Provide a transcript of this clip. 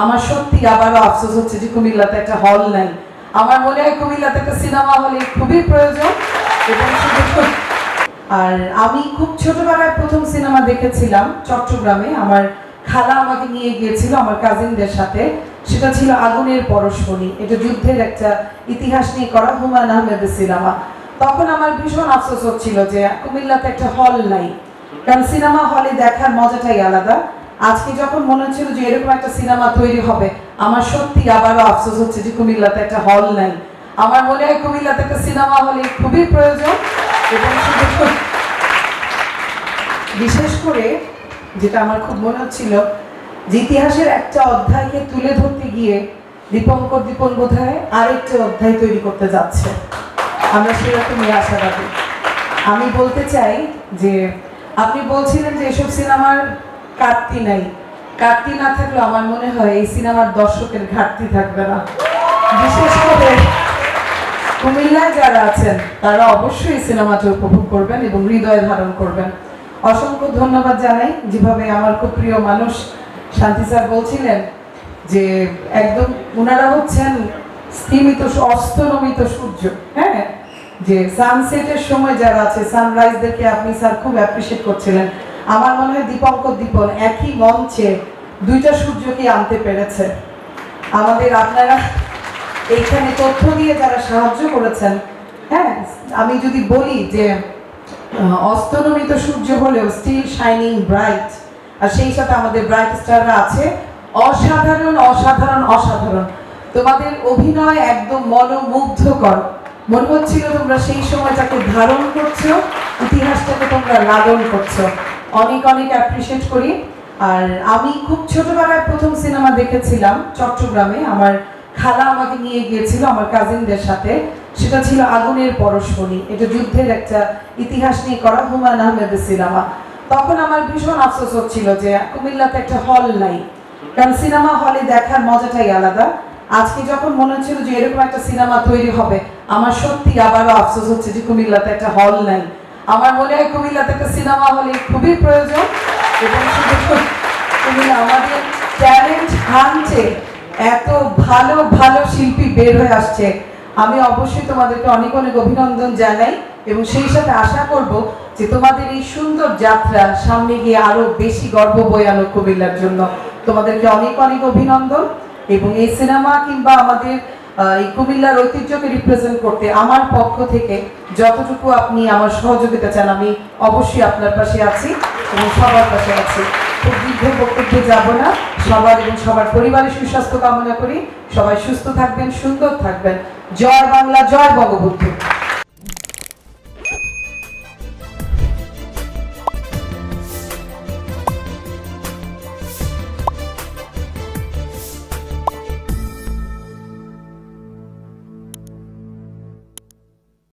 আমার সত্যি আবারও আফসোস হচ্ছে যে কুমিল্লাতে একটা হল নাই। আমার মনে হয় কুমিল্লাতে একটা সিনেমা হলের খুবই প্রয়োজন। আর আমি খুব ছোটবেলায় প্রথম সিনেমা দেখেছিলাম চট্টগ্রামে। আমার খালা আমাকে নিয়ে গিয়েছিল আমার কাজিনদের সাথে। সেটা ছিল আগুনের পরশমণি। এটা যুদ্ধের একটা ইতিহাস নিয়ে করা হুমায়ুন আহমেদের সিনেমা। তখন আমার ভীষণ আফসোস হচ্ছিল যে কুমিল্লাতে একটা হল নাই, কারণ সিনেমা হলে দেখার মজাটাই আলাদা। আজকে যখন মনে হচ্ছিল যে এরকম একটা সিনেমা তৈরি হবে, আমার সত্যি আবারও আফসোস হচ্ছে যে কুমিল্লাতে একটা হল নাই। আমার মনে হয় কুমিল্লাতে একটা সিনেমা হলে খুবই প্রয়োজন। এবং বিশেষ করে যেটা আমার খুব মনে হচ্ছিল যে ইতিহাসের একটা অধ্যায়কে তুলে ধরতে গিয়ে দীপঙ্কর দীপন বোধহয় আরেকটা অধ্যায় তৈরি করতে যাচ্ছে। আমরা সেরকমই আশাবাদী। আমি বলতে চাই যে আপনি বলছিলেন যে এসব সিনেমার কাটতি নাই। কাটতি না থাকলেও আমার মনে হয় এই সিনেমার দর্শকের ঘাটতি থাকবে না। বিশেষ করে কুমিল্লায় যারা আছেন তারা অবশ্যই এই সিনেমাটা উপভোগ করবেন এবং হৃদয়ে ধারণ করবেন। অসংখ্য ধন্যবাদ জানাই। যেভাবে আমার খুব প্রিয় মানুষ শান্তি স্যার বলছিলেন যে একদম ওনারা হচ্ছেন স্থিমিত অস্তনমিত সূর্য। হ্যাঁ, যে সানসেটের সময় যারা আছে, সানরাইজদেরকে আপনি স্যার খুব অ্যাপ্রিসিয়েট করছিলেন। আমার মনে হয় দীপঙ্কর দীপন একই মঞ্চে দুইটা সূর্যকে আনতে পেরেছে। আমাদের আপনারা এইখানে তথ্য দিয়ে যারা সাহায্য করেছেন, হ্যাঁ, আমি যদি বলি যে অস্তনমিত সূর্য হলেও স্টিল শাইনিং ব্রাইট, আর সেই সাথে আমাদের ব্রাইট স্টাররা আছে অসাধারণ অসাধারণ অসাধারণ। তোমাদের অভিনয় একদম মনোমুগ্ধকর। মনে হচ্ছিল তোমরা সেই সময়টাকে ধারণ করছো, ইতিহাসটাকে তোমরা লালন করছো। অনেক অনেক অ্যাপ্রিসিয়েট করি। আর আমি খুব ছোটবেলায় প্রথম সিনেমা দেখেছিলাম চট্টগ্রামে। আমার খালা আমাকে নিয়ে গিয়েছিল আমার কাজিনদের সাথে। সেটা ছিল আগুনের পরশমণি। এটা যুদ্ধের একটা ইতিহাস নিয়ে করা হুমায়ুন আহমেদের সিনেমা। তখন আমার ভীষণ আফসোস হচ্ছিল যে কুমিল্লাতে একটা হল নাই, কারণ সিনেমা হলে দেখার মজাটাই আলাদা। আজকে যখন মনে হচ্ছিল যে এরকম একটা সিনেমা তৈরি হবে, আমার সত্যি আবারও আফসোস হচ্ছে যে কুমিল্লাতে একটা হল নাই। আমার মনে হয় কুমিল্লাতে একটা সিনেমা হলে খুবই প্রয়োজন। এবং কুমিল্লা আমাদের ট্যালেন্ট হান্টে এত ভালো ভালো শিল্পী বের হয়ে আসছে। আমি অবশ্যই তোমাদেরকে অনেক অনেক অভিনন্দন জানাই এবং সেই সাথে আশা করব যে তোমাদের এই সুন্দর যাত্রা সামনে গিয়ে আরো বেশি গর্ব বয়ে আনো কুমিল্লার জন্য। তোমাদেরকে অনেক অনেক অভিনন্দন। এবং এই সিনেমা কিংবা আমাদের এই কুমিল্লার ঐতিহ্যকে রিপ্রেজেন্ট করতে আমার পক্ষ থেকে যতটুকু আপনি আমার সহযোগিতা চান, আমি অবশ্যই আপনার পাশে আছি এবং সবার পাশে আছি। খুব দীর্ঘ বক্তব্যে যাব না। সবার এবং সবার পরিবারের সুস্বাস্থ্য কামনা করি। সবাই সুস্থ থাকবেন, সুন্দর থাকবেন। জয় বাংলা, জয় বঙ্গবন্ধু।